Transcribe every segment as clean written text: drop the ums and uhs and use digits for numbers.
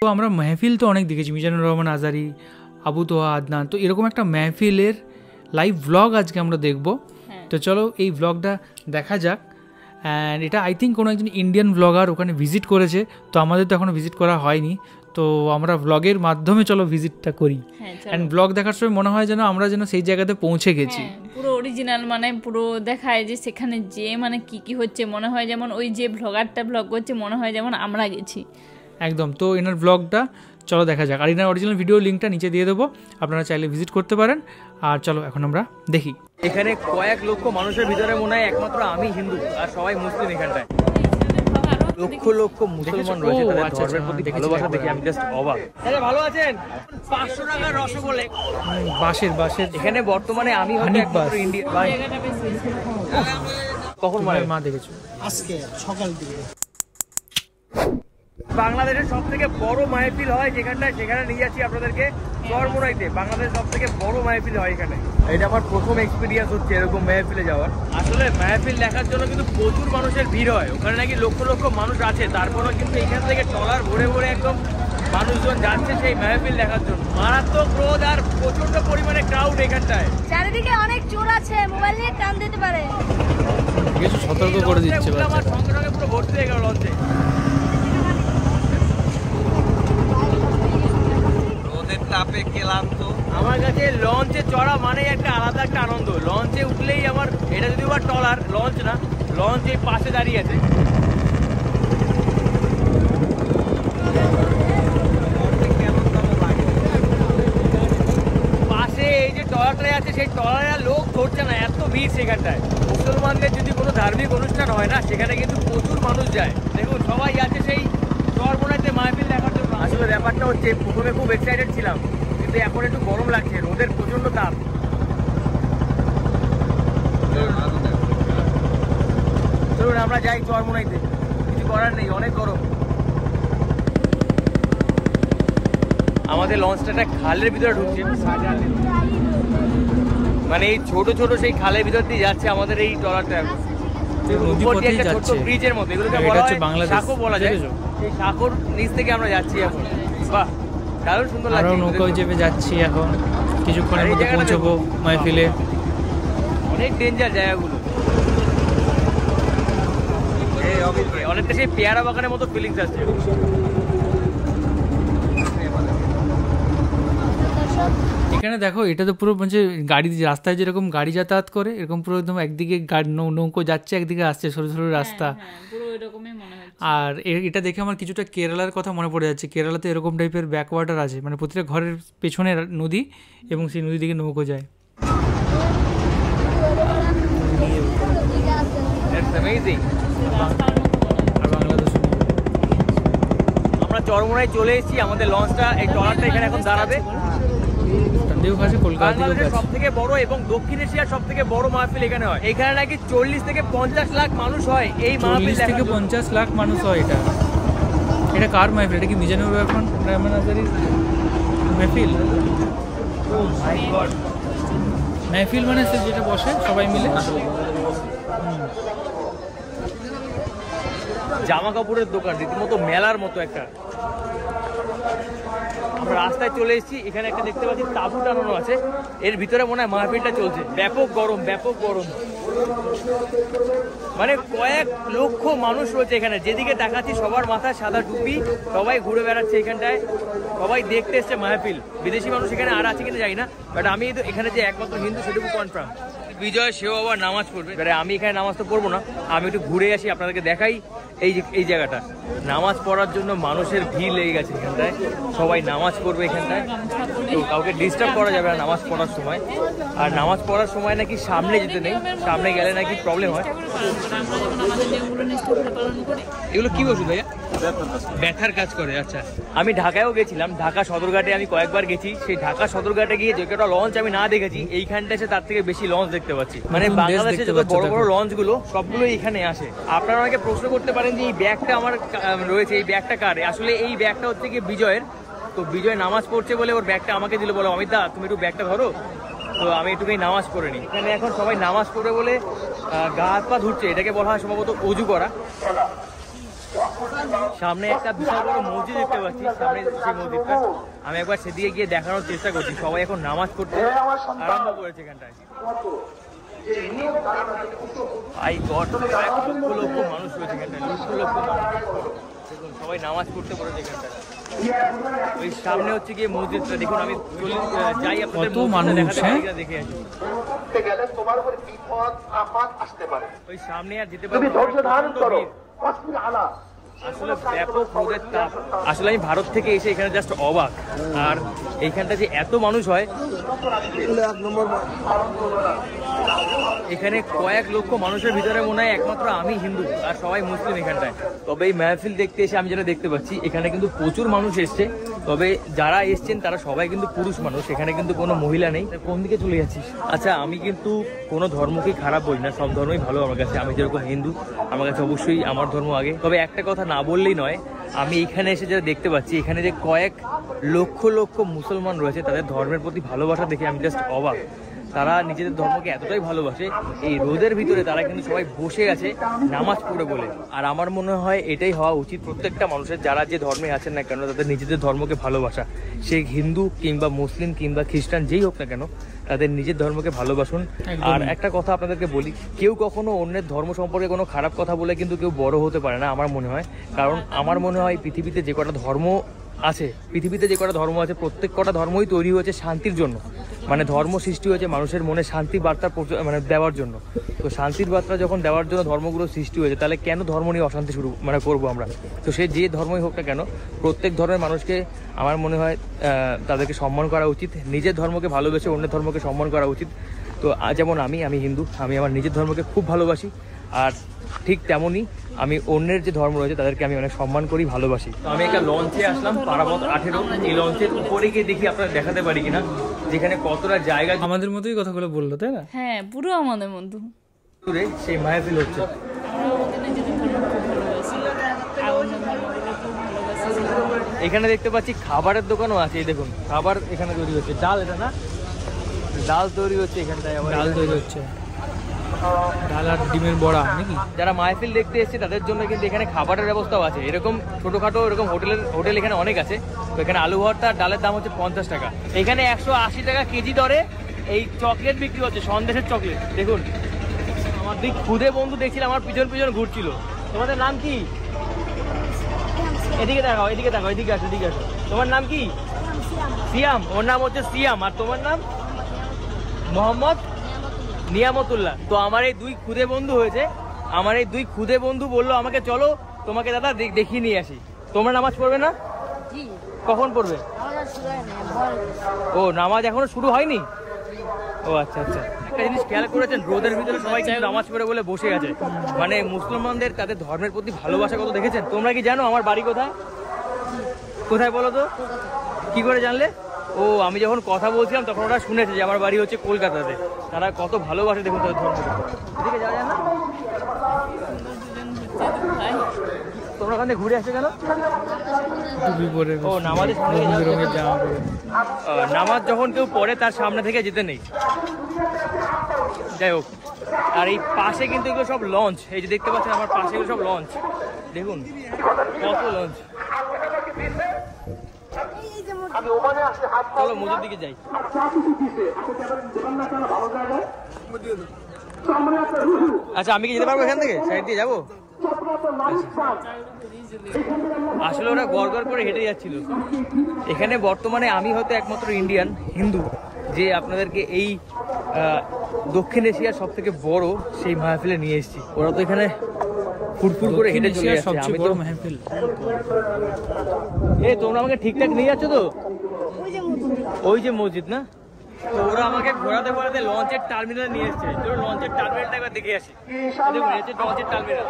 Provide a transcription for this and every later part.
তো আমরা মেহফিল তো অনেক দেখেছি, মিজানুর রহমান আজারি, আবু তোহা আদনান, তো এরকম একটা মেহফিলের লাইভ ব্লগ আজকে আমরা দেখব। তো চলো এই ব্লগটা দেখা যাক। অ্যান্ড এটা আই থিঙ্ক কোনো একজন ইন্ডিয়ান ব্লগার ওখানে ভিজিট করেছে, তো আমাদের তো এখনও ভিজিট করা হয়নি, তো আমরা ব্লগের মাধ্যমে চলো ভিজিটটা করি। অ্যান্ড ব্লগ দেখার সময় মনে হয় যেন আমরা যেন সেই জায়গাতে পৌঁছে গেছি, পুরো অরিজিনাল, মানে পুরো দেখায় যে সেখানে যে মানে কি কি হচ্ছে, মনে হয় যেমন ওই যে ব্লগারটা ব্লগ করছে মনে হয় যেমন আমরা গেছি একদম। তো এনার ব্লগটা চলো দেখা যাক, আর এনার অরিজিনাল ভিডিও লিঙ্কটা নিচে দিয়ে দেবো, আপনারা চাইলে ভিজিট করতে পারেন। আর চলো এখন আমরা দেখি। এখানে কয়েক লক্ষ মানুষের ভিতরে মনে হয় একমাত্র আমি হিন্দু আর সবাই মুসলিম। এখানটায় লক্ষ লক্ষ মুসলমান রয়েছে, তাদের ধর্মের প্রতি ভালোবাসা দেখে আমি জাস্ট অবাক। আরে ভালো আছেন? 500 টাকার রসগোল্লা বাসের এখানে বর্তমানে আমি হয়তো একমাত্র ইন্ডিয়া। কখন মা দেখেছো? আজকে সকাল দিকে। বাংলাদেশের সব থেকে বড় মাহফিল হয় যেখানটায়, সেখানে নিয়ে যাচ্ছি আপনাদেরকে চরমোনাইতে। বাংলাদেশের সব থেকে বড় মাহফিল হয় এখানে। এটা আমার প্রথম এক্সপিরিয়েন্স হচ্ছে এরকম মাহফিলে যাওয়ার। আসলে মাহফিল দেখার জন্য কিন্তু প্রচুর মানুষের ভিড় হয়, ওখানে নাকি লক্ষ লক্ষ মানুষ আছে, তারপরেও কিন্তু এখান থেকে ট্রলার ভরে ভরে একদম মানুষজন যাচ্ছে সেই মাহফিল দেখার জন্য। মারাত্মক রোদ আর প্রচন্ড পরিমাণে ক্রাউড এখানটায়। চারিদিকে অনেক চোর আছে, মোবাইল নিয়ে টান দিতে পারে, কিছু সতর্ক করে দিচ্ছে। আমার সঙ্গে সঙ্গে পুরো ভর্তি হয়ে গেল লঞ্চে। আমার কাছে লঞ্চে চড়া মানে একটা আলাদা একটা আনন্দ। লঞ্চে উঠলেই আমার, এটা যদি আবার ট্রলার, লঞ্চ না, লঞ্চ এই পাশে দাঁড়িয়ে আছে। পাশে এই যে ট্রলারটা আছে, সেই ট্রলারে লোক ধরছে না, এত ভিড় সেখানটায়। মুসলমানদের যদি কোনো ধার্মিক অনুষ্ঠান হয় না, সেখানে কিন্তু প্রচুর মানুষ যায়। দেখুন সবাই আছে সেই চরমোনাইতে মাহফিল দেখার জন্য। আসলে ব্যাপারটা হচ্ছে, প্রথমে খুব এক্সাইটেড ছিলাম, কিন্তু এখন একটু গরম লাগছে, রোদের প্রচন্ড তাপ। চলুন আমরা যাই চরমোনাইতে, কিছু করার নেই, অনেক গরম। আমাদের লঞ্চটা খালের ভিতরে ঢুকছে, মানে এই ছোট ছোট সেই খালের ভিতর দিয়ে যাচ্ছে আমাদের এই ট্রলারটা। ছোট ব্রিজের মধ্যে, এগুলোকে বলা হয় সাঁকো বলা যায়। সেই সাঁকোর নিচ থেকে আমরা যাচ্ছি এখন। বাহ, দারুণ সুন্দর লাগছে। নৌকায় চেপে যাচ্ছি এখন, কিছুক্ষণের মধ্যে পৌঁছবো মাহফিলে। অনেক ডেঞ্জার জায়গাগুলো, অনেকটা সেই পেয়ারা বাগানের মতো ফিলিংস আসছে। এখানে দেখো, এটা তো পুরো মানে গাড়ি, রাস্তায় যেরকম গাড়ি যাতায়াত করে এরকম পুরো একদম একদিকে নৌকো যাচ্ছে, একদিকে আসছে, সরু সরু রাস্তা। আর এটা দেখে আমার কিছুটা কেরালার কথা মনে পড়ে যাচ্ছে। কেরালাতে এরকম টাইপের ব্যাকওয়াটার আছে, মানে প্রতিটা ঘরের পেছনে নদী এবং সেই নদী দিকে নৌকো যায়। আমরা চরমোনাই চলে এসেছি, আমাদের লঞ্চটা, এই ট্রলারটা এখানে এখন দাঁড়াবে। সব থেকে বড় এবং দক্ষিণ এশিয়ার সব থেকে বড় মাহফিল এখানে হয়। এখানে নাকি 40 থেকে 50 লাখ মানুষ হয় এই মাহফিল। 40 থেকে 50 লাখ মানুষ হয়। এটা কার মাহফিল? এটা কি মিজানুর রহমান আজারির মাহফিল? মাহফিল মানে সে যেটা বসে সবাই মিলে। জামা কাপড়ের দোকান, রীতিমতো মেলার মতো একটা। আমরা রাস্তায় চলে এসেছি, এখানে একটা দেখতে পাচ্ছি তাঁবু টানানো আছে, এর ভিতরে মনে হয় মাহফিলটা চলছে। ব্যাপক গরম, ব্যাপক গরম, মানে কয়েক লক্ষ মানুষ রয়েছে এখানে। যেদিকে তাকাচ্ছি সবার মাথায় সাদা টুপি, সবাই ঘুরে বেড়াচ্ছে এখানটায়, সবাই দেখতে এসছে মাহফিল। বিদেশি মানুষ এখানে আর আছে কিনা জানি না, বাট আমি তো এখানে যে একমাত্র হিন্দু সেটুকু কনফার্ম। বিজয় সেও আবার নামাজ পড়বে, আমি এখানে নামাজ তো পড়বো না, আমি একটু ঘুরে আসি, আপনাদেরকে দেখাই এই জায়গাটা। নামাজ পড়ার জন্য মানুষের ভিড় লেগে গেছে এখানটায়, সবাই নামাজ পড়বে এখানটায়। তো কাউকে ডিস্টার্ব করা যাবে না নামাজ পড়ার সময়। আর নামাজ পড়ার সময় নাকি সামনে যেতে নেই, সামনে গেলে নাকি প্রবলেম হয়। এগুলো কি ওষুধ ভাইয়া? ব্যথার কাজ করে। আচ্ছা, আমি ঢাকায়ও গেছিলাম, ঢাকা সদরঘাটে আমি কয়েকবার গেছি। সেই ঢাকা সদরঘাটে গিয়ে যে কটা লঞ্চ আমি না দেখেছি, এইখানটা এসে তার থেকে বেশি লঞ্চ দেখতে পাচ্ছি। মানে বাংলাদেশে যত বড় বড় লঞ্চ গুলো সবগুলোই এখানে আসে। আপনারা অনেকে প্রশ্ন করতে পারেন যে এই ব্যাগটা আমার রয়েছে, এই ব্যাগটা কার? আসলে এই ব্যাগটা হচ্ছে কি বিজয়ের। তো বিজয় নামাজ পড়ছে বলে ওর ব্যাগটা আমাকে দিল, বলো অমিত দা তুমি একটু ব্যাগটা ধরো। তো আমি একটুখানি নামাজ পড়ে নিই। এখানে এখন সবাই নামাজ পড়বে বলে গা হাত পা ধুচ্ছে, এটাকে বলা হয় সম্ভবত অজু করা। সামনে একটা বিশাল বড় মসজিদ দেখতে পাচ্ছি, সামনে সেই মসজিদটা আমি একবার সেদিকে গিয়ে দেখানোর চেষ্টা করছি। সবাই এখন নামাজ পড়তে আরম্ভ করেছে এখানটায়। লক্ষ লক্ষ মানুষ রয়েছে এখানটায়, লক্ষ লক্ষ মানুষ। দেখুন সবাই নামাজ পড়তে পড়েছে এখানটায়। ওই সামনে হচ্ছে গিয়ে মসজিদটা, দেখুন আমি যাই আপনাদের দেখে আসি। ওই সামনে আর যেতে পারবো আসলে ব্যাপক রোদের তাপ। আসলে আমি ভারত থেকে এসে এখানে জাস্ট অবাক। আর এইখানটা যে এত মানুষ হয়, এখানে কয়েক লক্ষ মানুষের ভিতরে মনে হয় একমাত্র আমি হিন্দু আর সবাই মুসলিম এখানটায়। তবে এই মাহফিল দেখতে এসে আমি যেটা দেখতে পাচ্ছি, এখানে কিন্তু প্রচুর মানুষ এসছে। তবে যারা এসছেন তারা সবাই কিন্তু পুরুষ মানুষ, এখানে কিন্তু কোনো মহিলা নেই। কোন দিকে চলে যাচ্ছিস? আচ্ছা, আমি কিন্তু কোনো ধর্মকেই খারাপ বলি না, সব ধর্মই ভালো আমার কাছে। আমি যেরকম হিন্দু, আমার কাছে অবশ্যই আমার ধর্ম আগে। তবে একটা কথা না বললেই নয়, আমি এখানে এসে যেটা দেখতে পাচ্ছি, এখানে যে কয়েক লক্ষ লক্ষ মুসলমান রয়েছে, তাদের ধর্মের প্রতি ভালোবাসা দেখে আমি জাস্ট অবাক। তারা নিজেদের ধর্মকে এতটাই ভালোবাসে, এই রোদের ভিতরে তারা কিন্তু সবাই বসে আছে নামাজ পড়ে বলে। আর আমার মনে হয় এটাই হওয়া উচিত প্রত্যেকটা মানুষের, যারা যে ধর্মে আছেন না কেন, তাদের নিজেদের ধর্মকে ভালোবাসা। সে হিন্দু কিংবা মুসলিম কিংবা খ্রিস্টান যেই হোক না কেন, তাদের নিজের ধর্মকে ভালোবাসুন। আর একটা কথা আপনাদেরকে বলি, কেউ কখনো অন্যের ধর্ম সম্পর্কে কোনো খারাপ কথা বলে কিন্তু কেউ বড় হতে পারে না আমার মনে হয়। কারণ আমার মনে হয় পৃথিবীতে যে কটা ধর্ম আছে, প্রত্যেক কটা ধর্মই তৈরি হয়েছে শান্তির জন্য। মানে ধর্ম সৃষ্টি হয়েছে মানুষের মনে শান্তি বার্তা দেওয়ার জন্য। তো শান্তির বার্তা যখন দেওয়ার জন্য ধর্মগুলো সৃষ্টি হয়েছে, তাহলে কেন ধর্ম নিয়ে অশান্তি করবো আমরা? তো সে যে ধর্মই হোক না কেন, প্রত্যেক ধর্মের মানুষকে আমার মনে হয় তাদেরকে সম্মান করা উচিত। নিজের ধর্মকে ভালোবেসে অন্যের ধর্মকে সম্মান করা উচিত। তো যেমন আমি হিন্দু, আমি আমার নিজের ধর্মকে খুব ভালোবাসি। আর ঠিক তেমনই আমি অন্যের যে ধর্ম রয়েছে তাদেরকে আমি অনেক সম্মান করি, ভালোবাসি। তো আমি একটা লঞ্চে আসলাম, পারাবত 18। এই লঞ্চের উপরে গিয়ে দেখি আপনারা দেখাতে পারি কিনা, যেখানে কতটা জায়গা। আমাদের মতোই কথাগুলো বললো, তাই না? হ্যাঁ, পুরো আমাদের মতো সেই মাহফিল হচ্ছে। এখানে দেখতে পাচ্ছি খাবারের দোকানও আছে। এই দেখুন খাবার এখানে তৈরি হচ্ছে। ডাল, এটা না ডাল তৈরি হচ্ছে এখানটায়, ডাল তৈরি হচ্ছে, ডাল আর ডিমের বড়া নাকি। যারা মাহফিল দেখতে এসছে তাদের জন্য কিন্তু এখানে খাবারের ব্যবস্থাও আছে। এরকম ছোটখাটো এরকম হোটেল এখানে অনেক আছে। তো এখানে আলু ভর্তা ডালের দাম হচ্ছে 50 টাকা। এখানে 180 টাকা কেজি দরে এই চকলেট বিক্রি হচ্ছে, সন্দেশের চকলেট। দেখুন আমার দিক খুদে বন্ধু দেখছিলাম, আমার পিছন পিছন ঘুরছিল। তোমাদের নাম কি? এদিকে দেখাও, এদিকে আসো। তোমার নাম কি? সিয়াম। ওর নাম হচ্ছে সিয়াম। আর তোমার নাম? মোহাম্মদ নিয়ামতুল্লাহ। তো আমার এই দুই খুদে বন্ধু বললো আমাকে, চলো তোমাকে দাদা দেখিয়ে নিয়ে আসি। তোমরা নামাজ পড়বে না? কখন পড়বে? ও, নামাজ এখনো শুরু হয়নি? ও আচ্ছা। একটা জিনিস খেয়াল করেছেন, রোদের ভিতরে সবাই কিন্তু নামাজ পড়ে বলে বসে আছে। মানে মুসলমানদের তাদের ধর্মের প্রতি ভালোবাসা কত দেখেছেন? তোমরা কি জানো আমার বাড়ি কোথায় বলো তো? কি করে জানলে? ও, আমি যখন কথা বলছিলাম তখন ওরা শুনেছে যে আমার বাড়ি হচ্ছে কলকাতাতে। তারা কত ভালোবাসে দেখুন তাদের ধর্ম। এদিকে যাওয়া যায় না? তোমরা ওখানে ঘুরে আসছো কেন? ও, নামাজ যখন কেউ পড়ে তার সামনে থেকে যেতে নেই। যাই হোক, আর এই পাশে কিন্তু এগুলো সব লঞ্চ। এই যে দেখতে পাচ্ছেন আমার পাশে এগুলো সব লঞ্চ। দেখুন কত লঞ্চ। চলো মজুর দিকে যাই। আচ্ছা, আমি কি যেতে পারবো এখান থেকে? সাইড দিয়ে যাবো? আসলে ওরা গড় করে হেঁটে যাচ্ছিল। এখানে বর্তমানে আমি হয়তো একমাত্র ইন্ডিয়ান হিন্দু যে আপনাদেরকে এই দক্ষিণ এশিয়ার সব থেকে বড় সেই মাহফিলে নিয়ে এসেছি। ওরা তো এখানে ফুটফুট করে হেঁটে চলে যাচ্ছে। আমি তো মাহফিল। তোমরা আমাকে ঠিকঠাক নিয়ে যাচ্ছ তো? ওই যে মসজিদ না? তো ওরা আমাকে ঘোরাতে লঞ্চের টার্মিনাল নিয়ে এসছে। চলো লঞ্চের টার্মিনালটা একবার দেখে আসি। দেখুন এটা লঞ্চের টার্মিনাল।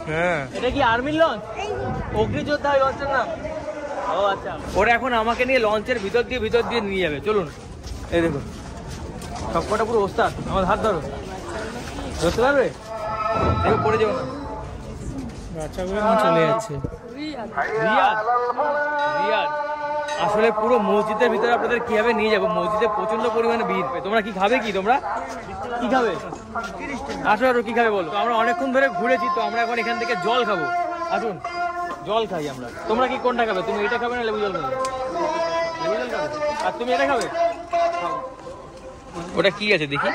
হ্যাঁ, এটা কি আর্মির লঞ্চ? অগ্নিযোদ্ধা লঞ্চের নাম। ও আচ্ছা, ওরা এখন আমাকে নিয়ে লঞ্চের ভিতর দিয়ে নিয়ে যাবে। চলুন। এই দেখুন সবকটা পুরো ওস্তাদ। আমার হাত ধরতে পারবে? দেখো পড়ে যাবো না। বাচ্চাগুলো চলে যাচ্ছে। রিয়াদ আসলে পুরো মসজিদের ভিতরে আপনাদের কিভাবে নিয়ে যাবো? মসজিদে প্রচন্ড পরিমাণে ভিড়। তোমরা কি খাবে? তোমরা কি খাবে? আসো কি খাবে বলো? আমরা অনেকক্ষণ ধরে ঘুরেছি, তো আমরা এখন এখান থেকে জল খাবো। আসুন জল খাই আমরা। তোমরা কি কোনটা খাবে? তুমি এটা খাবে না লেবু জল খাবে? লেবু জল খাবে। আর তুমি এটা খাবে? ওটা কি আছে দেখি।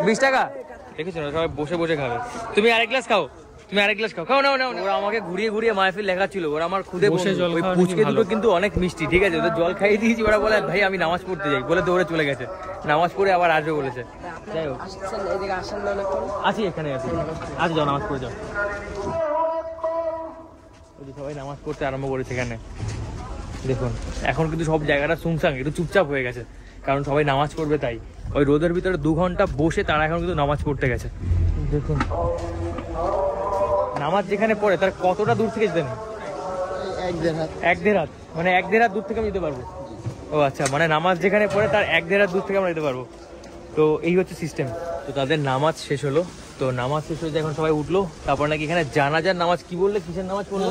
20 টাকা দেখেছো না, সবাই বসে বসে খাবে। তুমি আরেক গ্লাস খাও, তুমি আরেক গ্লাস খাও। খাও না। ওরা আমাকে ঘুরিয়ে ঘুরিয়ে মাহফিল লেখাচ্ছিল। ওরা আমার খুদে বসে জল। ওই পুচকে দুটো কিন্তু অনেক মিষ্টি, ঠিক আছে, ওদের জল খাইয়ে দিয়েছি। ওরা বলে ভাই আমি নামাজ পড়তে যাই বলে দৌড়ে চলে গেছে, নামাজ পড়ে আবার আসবে বলেছে। যাই হোক আছি, এখানে আছি, আজ যাও নামাজ পড়ে যাও। সবাই নামাজ পড়তে আরম্ভ করেছে এখানে। দেখুন এখন কিন্তু সব জায়গাটা সুনসান, একটু চুপচাপ হয়ে গেছে, কারণ সবাই নামাজ পড়বে। তাই ওই রোদের ভিতরে 2 ঘন্টা বসে তারা এখন কিন্তু নামাজ পড়তে গেছে। দেখুন নামাজ যেখানে পড়ে তার কতটা দূর থেকে যেতে? 1-1.5 হাত, মানে 1-1.5 হাত দূর থেকে আমি যেতে পারবো। ও আচ্ছা, মানে নামাজ যেখানে পড়ে তার 1-1.5 হাত দূর থেকে আমরা যেতে পারবো। তো এই হচ্ছে সিস্টেম। তো তাদের নামাজ শেষ হলো। তো নামাজ শেষ হয়ে এখন সবাই উঠলো। তারপর নাকি এখানে জানাজার নামাজ, কি বললে, কিসের নামাজ পড়লো?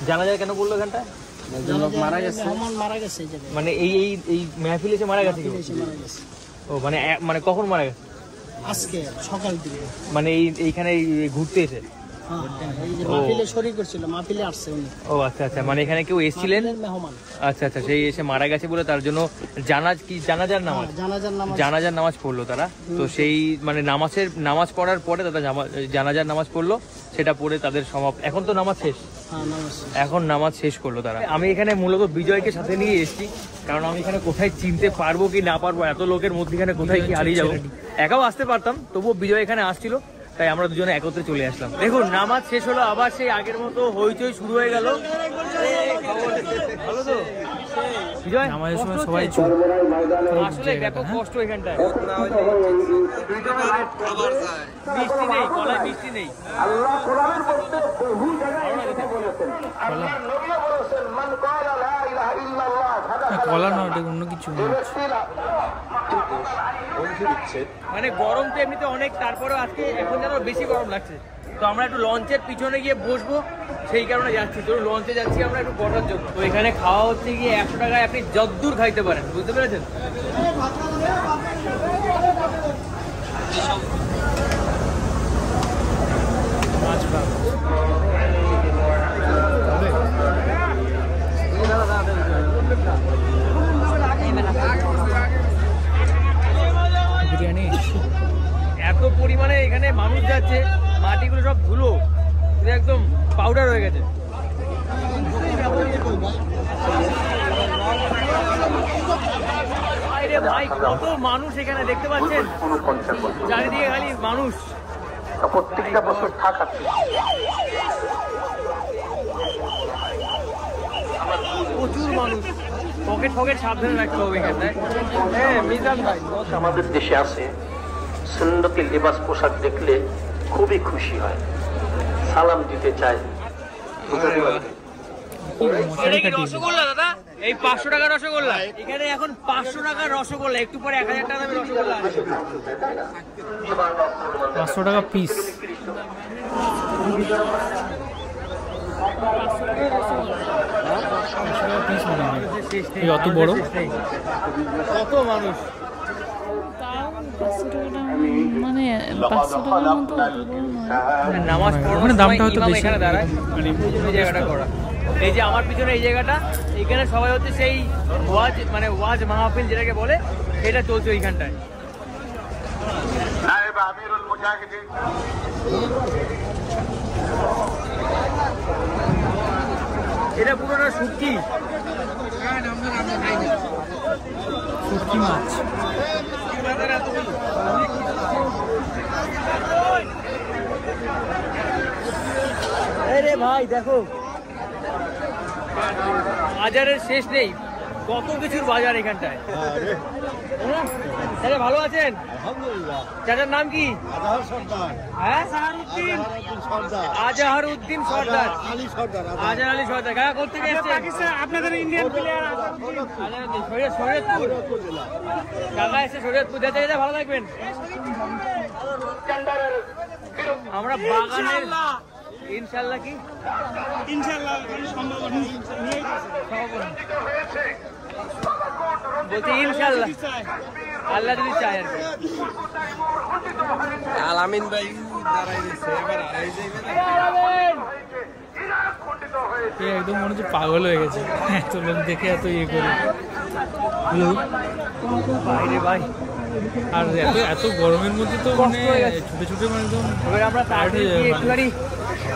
জানাজার কেন বললো এখানটায়? মানে এই মেহফিল এসে মারা গেছে? ও মানে কখন মারা গেছে? আজকে সকাল দিকে, মানে এইখানে ঘুরতে এসে? ও আচ্ছা আচ্ছা, মানে এখানে কেউ এসেছিলেন? আচ্ছা আচ্ছা, সেই এসে মারা গেছে বলে তার জন্য জানাজার নামাজ পড়লো তারা। তো সেই মানে নামাজ পড়ার পরে তারা জানাজার নামাজ পড়লো, সেটা পড়ে তাদের সমাপ্ত। এখন তো নামাজ শেষ, এখন নামাজ শেষ করলো তারা। আমি এখানে মূলত বিজয়কে সাথে নিয়ে এসেছি, কারণ আমি এখানে কোথায় চিনতে পারবো কি না পারবো, এত লোকের মধ্যে এখানে কোথায় কি হারিয়ে যাবো। একাও আসতে পারতাম, তবুও বিজয় এখানে আসছিল, তাই আমরা দুজনে একত্রে চলে আসলাম। দেখুন নামাজ শেষ হলো, আবার সেই আগের মতো হইচই শুরু হয়ে গেল। ভালো তো বিজয়, নামাজের সময় সবাই চুপ, আসলে ব্যাপক কষ্ট এখানটায়। মিষ্টি নেই, কলায় মিষ্টি নেই। কলা না, ওটা অন্য কিছু। মানে গরম তো এমনিতে অনেক, তারপরে আজকে এখন যেন বেশি গরম লাগছে। তো আমরা একটু লঞ্চের পিছনে গিয়ে বসবো, সেই কারণে যাচ্ছি। তো লঞ্চে যাচ্ছি আমরা একটু বসার জন্য। তো এখানে খাওয়া হচ্ছে গিয়ে 100 টাকায় আপনি যতদূর খাইতে পারেন, বুঝতে পেরেছেন? এত পরিমাণে এখানে মানুষ যাচ্ছে, মাটিগুলো সব ধুলো, একদম পাউডার হয়ে গেছে। আরে ভাই কত মানুষ এখানে দেখতে পাচ্ছেন, চারিদিকে খালি মানুষ, প্রত্যেকটা বছর থাকাচ্ছে। প্রচুর মানুষ, পকেট সাবধানে রাখতে হবে এখানটায়। হ্যাঁ মিজান ভাই, আমাদের দেশে আছে সুন্নতি লিবাস পোশাক দেখলে খুবই খুশি হয়, সালাম দিতে চায়। রসগোল্লা দাদা, এই 500 টাকার রসগোল্লা এখানে এখন 500 টাকার রসগোল্লা, একটু পরে 1000 টাকা দামের রসগোল্লা আছে। 500 টাকা পিস। অত বড়, কত মানুষ, মানে 500 টাকার মতো নামাজ পড়ার দামটা হয়তো বেশি দাঁড়ায়। মানে এই জায়গাটা করা, এই যে আমার পিছনে এই জায়গাটা, এখানে সবাই হচ্ছে সেই ওয়াজ মাহফিল যেটাকে বলে, এটা চলছে এইখানটায়। এটা পুরোটা শুটকি মাছ। আরে ভাই দেখো, বাজারের শেষ নেই, কত কিছুর বাজার এখানটায়। আরে ভালো আছেন? চাচার নাম কি? আজহার উদ্দিন সর্দার, আজহার আলী সর্দার। কাকা কোথা থেকে এসেছেন? আপনাদের ইন্ডিয়ান প্লেয়ার শরীয়তপুর। কাকা এসে শরীয়তপুর। যেতে যেতে ভালো থাকবেন। আমরা বাগানের ইনশাল্লাহ কি ইনশাল্লাহ সম্ভাবনা বলছি ইনশাআল্লাহ, আল্লাহ যদি চায় আর কি। আলামিন ভাই দাঁড়াই দিচ্ছে, এবার আড়াই যাইবে এ একদম মনে হচ্ছে পাগল হয়ে গেছে, এত লোক দেখে এত ইয়ে করে। বাইরে ভাই আর এত এত গরমের মধ্যে তো মানে ছুটে ছুটে মানে একদম এবার আমরা tired হয়ে তাড়াতাড়ি যাবে একটুখানি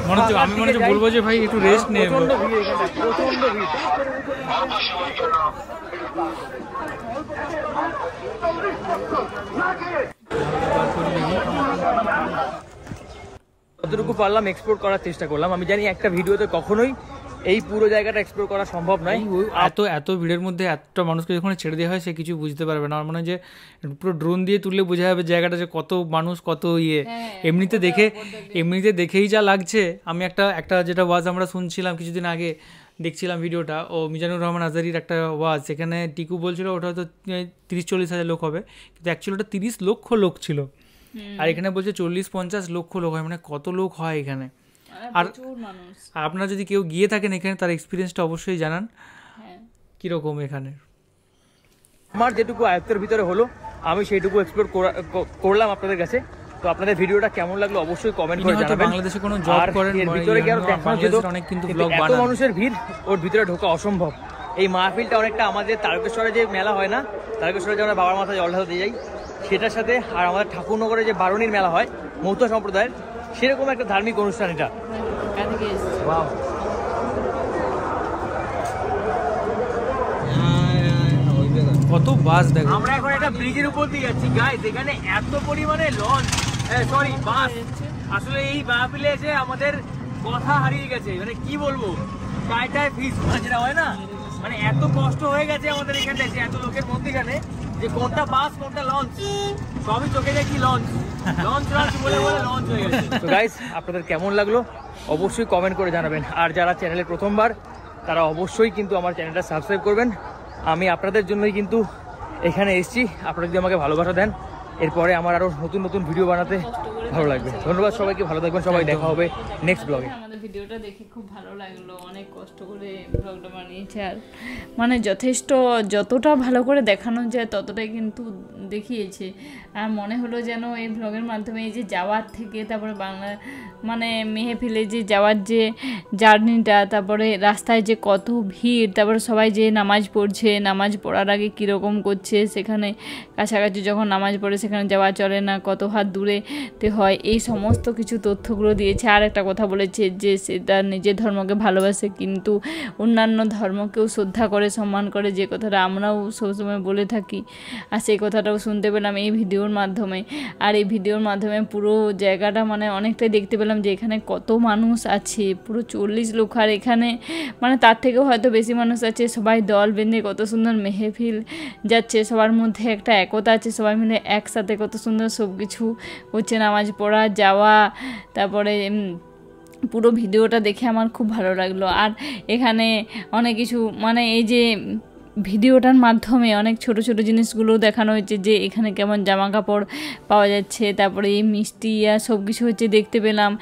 মনে হচ্ছে। আমি মনে হচ্ছে বলবো যে ভাই একটু রেস্ট নে। প্রচন্ড ভিড় এখানে, প্রচন্ড ভিড়। যতটুকু পারলাম এক্সপ্লোর করার চেষ্টা করলাম। আমি জানি একটা ভিডিওতে কখনোই এই পুরো জায়গাটা এক্সপ্লোর করা সম্ভব নয়। এত এত ভিড়ের মধ্যে এতটা মানুষকে যখন ছেড়ে দেওয়া হয় সে কিছু বুঝতে পারবে না। আমার মনে হয় যে পুরো ড্রোন দিয়ে তুললে বোঝা যাবে জায়গাটা যে কত মানুষ, কত ইয়ে। এমনিতে দেখেই যা লাগছে। আমি একটা যেটা ওয়াজ আমরা শুনছিলাম কিছুদিন আগে, দেখছিলাম ভিডিওটা, ও মিজানুর রহমান আজারির একটা ওয়াজ, সেখানে টিকু বলছিল ওটা হয়তো 30-40 হাজার লোক হবে, কিন্তু অ্যাকচুয়ালি ওটা 30 লক্ষ লোক ছিল। আর এখানে বলছে 40-50 লক্ষ লোক হয়, মানে কত লোক হয় এখানে। আর আপনারা যদি কেউ গিয়ে থাকেন এখানে, তার এক্সপিরিয়েন্সটা অবশ্যই জানান কীরকম এখানে। আমার যেটুকু আয়ত্তের ভিতরে হলো আমি সেইটুকু এক্সপ্লোর করলাম আপনাদের কাছে। তো আপনাদের ভিডিওটা কেমন লাগলো অবশ্যই কমেন্ট করে জানাবেন। বাংলাদেশে কোনো জব করেন, এর ভিতরে কি আরো দেখানো যেত, অনেক কিন্তু কিন্তু ব্লগ এত বানান। মানুষের ভিড়, ওর ভিতরে ঢোকা অসম্ভব। এই মাহফিলটা অনেকটা আমাদের তারকেশ্বরে যে মেলা হয় না, তারকেশ্বরে যে আমরা বাবার মাথায় জল ঢালতে যাই, সেটার সাথে আর আমাদের ঠাকুরনগরে যে বারুণীর মেলা হয় মৌতা সম্প্রদায়ের, সেরকম একটা ধার্মিক অনুষ্ঠান এটা। কত বাস দেখো। আমরা এখন একটা ব্রিজের উপর দিয়ে যাচ্ছি গাইস, এখানে এত পরিমাণে লঞ্চ, সরি বাস। আসলে এই মাহফিলে এসে আমাদের কথা হারিয়ে গেছে, মানে কি বলবো, টাইটায় ফিস যেটা হয় না, মানে এত কষ্ট হয়ে গেছে আমাদের এখানে এসে এত লোকের মধ্যখানে, যে কোনটা বাস কোনটা লঞ্চ সবই চোখে দেখি লঞ্চ লঞ্চ লঞ্চ বলে বলে লঞ্চ হয়ে গেছে। তো গাইস আপনাদের কেমন লাগলো অবশ্যই কমেন্ট করে জানাবেন। আর যারা চ্যানেলে প্রথমবার তারা অবশ্যই কিন্তু আমার চ্যানেলটা সাবস্ক্রাইব করবেন। আমি আপনাদের জন্যই কিন্তু এখানে এসেছি। আপনারা যদি আমাকে ভালোবাসা দেন, এরপরে আমার আরো নতুন নতুন ভিডিও বানাতে ভালো লাগবে। ধন্যবাদ সবাইকে, ভালো থাকবেন সবাই, দেখা হবে নেক্সট ব্লগে। আমাদের ভিডিওটা দেখে খুব ভালো লাগলো, অনেক কষ্ট করে ব্লগটা বানিয়েছে। আর মানে যথেষ্ট যতটা ভালো করে দেখানো যায় ততটাই কিন্তু দেখিয়েছে। আর মনে হলো যেন এই ব্লগের মাধ্যমে এই যে যাওয়ার থেকে তারপরে বাংলা মানে মেহফিলে যে যাওয়ার যে জার্নিটা, তারপরে রাস্তায় যে কত ভিড়, তারপরে সবাই যে নামাজ পড়ছে, নামাজ পড়ার আগে কীরকম করছে, সেখানে কাছাকাছি যখন নামাজ পড়ে সেখানে যাওয়া চলে না, কত হাত দূরেতে হয়, এই সমস্ত কিছু তথ্যগুলো দিয়েছে। আর একটা কথা বলেছে যে সে তার নিজের ধর্মকে ভালোবাসে কিন্তু অন্যান্য ধর্মকেও শ্রদ্ধা করে, সম্মান করে, যে কথাটা আমরাও সবসময় বলে থাকি। আর সেই কথাটাও শুনতে পেলাম এই ভিডিওর মাধ্যমে। আর এই ভিডিওর মাধ্যমে পুরো জায়গাটা মানে অনেকটাই দেখতে পেলাম যে এখানে কত মানুষ আছে, পুরো 40 লোক। আর এখানে মানে তার থেকেও হয়তো বেশি মানুষ আছে, সবাই দল বেঁধে কত সুন্দর মেহফিল যাচ্ছে, সবার মধ্যে একটা একতা আছে, সবাই মিলে একসাথে কত সুন্দর সব কিছু হচ্ছে, নামাজ পড়া, যাওয়া, তারপরে পুরো ভিডিওটা দেখে আমার খুব ভালো লাগলো। আর এখানে অনেক কিছু মানে এই যে ভিডিওটার মাধ্যমে অনেক ছোট ছোট জিনিসগুলো দেখানো হয়েছে, যে এখানে কেমন জামা কাপড় পাওয়া যাচ্ছে, তারপরে এই মিষ্টি আর সব কিছু হচ্ছে দেখতে পেলাম,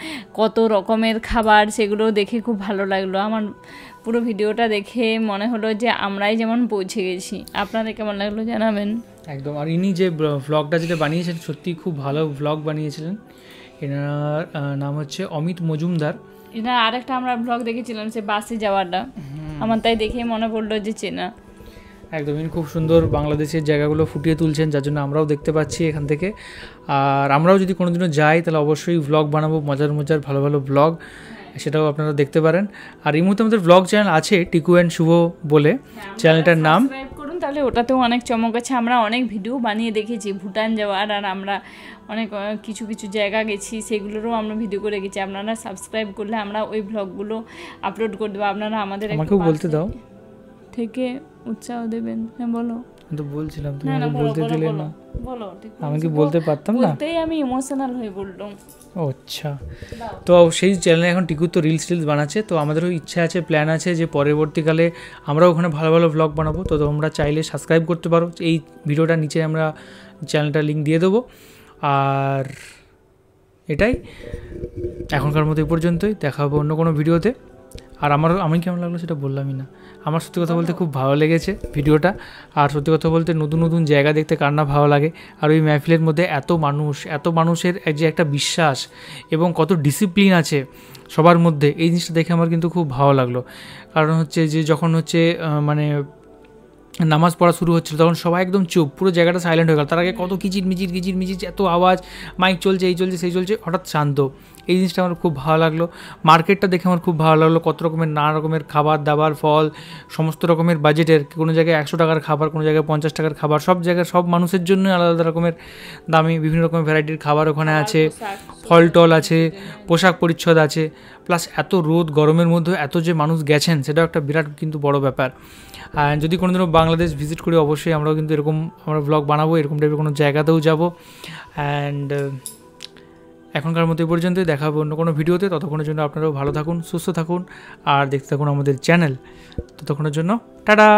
কত রকমের খাবার, সেগুলো দেখে খুব ভালো লাগলো। আমার পুরো ভিডিওটা দেখে মনে হলো যে আমরাই যেমন পৌঁছে গেছি। আপনাদের কেমন লাগলো জানাবেন একদম। আর ইনি যে ভ্লগটা যেটা বানিয়েছেন সত্যি খুব ভালো ভ্লগ বানিয়েছিলেন। এনার নাম হচ্ছে অমিত মজুমদার। এটা আরেকটা আমরা ব্লগ দেখেছিলাম সে বাসে যাওয়াটা, আমার তাই দেখে মনে পড়লো যে চেনা। একদম, ইনি খুব সুন্দর বাংলাদেশের জায়গাগুলো ফুটিয়ে তুলছেন, যার জন্য আমরাও দেখতে পাচ্ছি এখান থেকে। আর আমরাও যদি কোনোদিনও যাই তাহলে অবশ্যই ভ্লগ বানাবো, মজার মজার ভালো ভালো ভ্লগ, সেটাও আপনারা দেখতে পারেন। আর এই মুহূর্তে আমাদের ভ্লগ চ্যানেল আছে টিকু অ্যান্ড শুভ বলে, চ্যানেলটার নাম সাবস্ক্রাইব করুন, তাহলে ওটাতেও অনেক চমক আছে। আমরা অনেক ভিডিও বানিয়ে দেখেছি ভুটান যাওয়ার, আর আমরা অনেক কিছু কিছু জায়গা গেছি, সেগুলোরও আমরা ভিডিও করে গেছি। আপনারা সাবস্ক্রাইব করলে আমরা ওই ভ্লগগুলো আপলোড করে দেবো। আপনারা আমাদের আমাকেও বলতে দাও থেকে উৎসাহ দেবেন। হ্যাঁ বলো। তো বলছিলাম তুমি আমাকে বলতে দিলে না, বলো। আমি কি বলতে পারতাম না, বলতেই আমি ইমোশনাল হয়ে বললাম। আচ্ছা, তো সেই চ্যানেলে এখন টিকু তো রিলস বানাচ্ছে। তো আমাদেরও ইচ্ছা আছে, প্ল্যান আছে যে পরবর্তীকালে আমরা ওখানে ভালো ভালো ভ্লগ বানাবো। তো তোমরা চাইলে সাবস্ক্রাইব করতে পারো, এই ভিডিওটার নিচে আমরা চ্যানেলটার লিঙ্ক দিয়ে দেবো। আর এটাই এখনকার মতো এই পর্যন্তই, দেখা হবে অন্য কোনো ভিডিওতে। আর আমি কেমন লাগলো সেটা বললামই না। আমার সত্যি কথা বলতে খুব ভালো লেগেছে ভিডিওটা। আর সত্যি কথা বলতে নতুন নতুন জায়গা দেখতে কার না ভালো লাগে। আর ওই মেহফিলের মধ্যে এত মানুষের যে একটা বিশ্বাস এবং কত ডিসিপ্লিন আছে সবার মধ্যে, এই জিনিসটা দেখে আমার কিন্তু খুব ভালো লাগলো। কারণ হচ্ছে যে যখন হচ্ছে মানে নামাজ পড়া শুরু হচ্ছিল তখন সবাই একদম চুপ, পুরো জায়গাটা সাইলেন্ট হয়ে গেল। তার আগে কত কিচির মিচির এত আওয়াজ, মাইক চলছে, এই চলছে সেই চলছে, হঠাৎ শান্ত। এই জিনিসটা আমার খুব ভালো লাগলো। মার্কেটটা দেখে আমার খুব ভালো লাগলো, কত রকমের নানা রকমের খাবার দাবার, ফল, সমস্ত রকমের বাজেটের, কোনো জায়গায় 100 টাকার খাবার, কোনো জায়গায় 50 টাকার খাবার, সব জায়গায় সব মানুষের জন্য আলাদা আলাদা রকমের দামি বিভিন্ন রকমের ভ্যারাইটির খাবার ওখানে আছে, ফল টল আছে, পোশাক পরিচ্ছদ আছে। প্লাস এত রোদ গরমের মধ্যে এত যে মানুষ গেছেন সেটাও একটা বিরাট কিন্তু বড় ব্যাপার। আর যদি কোনোদিনও বাংলাদেশ ভিজিট করি অবশ্যই আমরাও কিন্তু আমরা ব্লগ বানাবো, এরকম টাইপের কোনো জায়গাতেও যাব। অ্যান্ড এখনকার মতো এই পর্যন্তই, দেখা হবে অন্য কোনো ভিডিওতে। ততক্ষণের জন্য আপনারাও ভালো থাকুন, সুস্থ থাকুন আর দেখতে থাকুন আমাদের চ্যানেল। ততক্ষণের জন্য টাটা।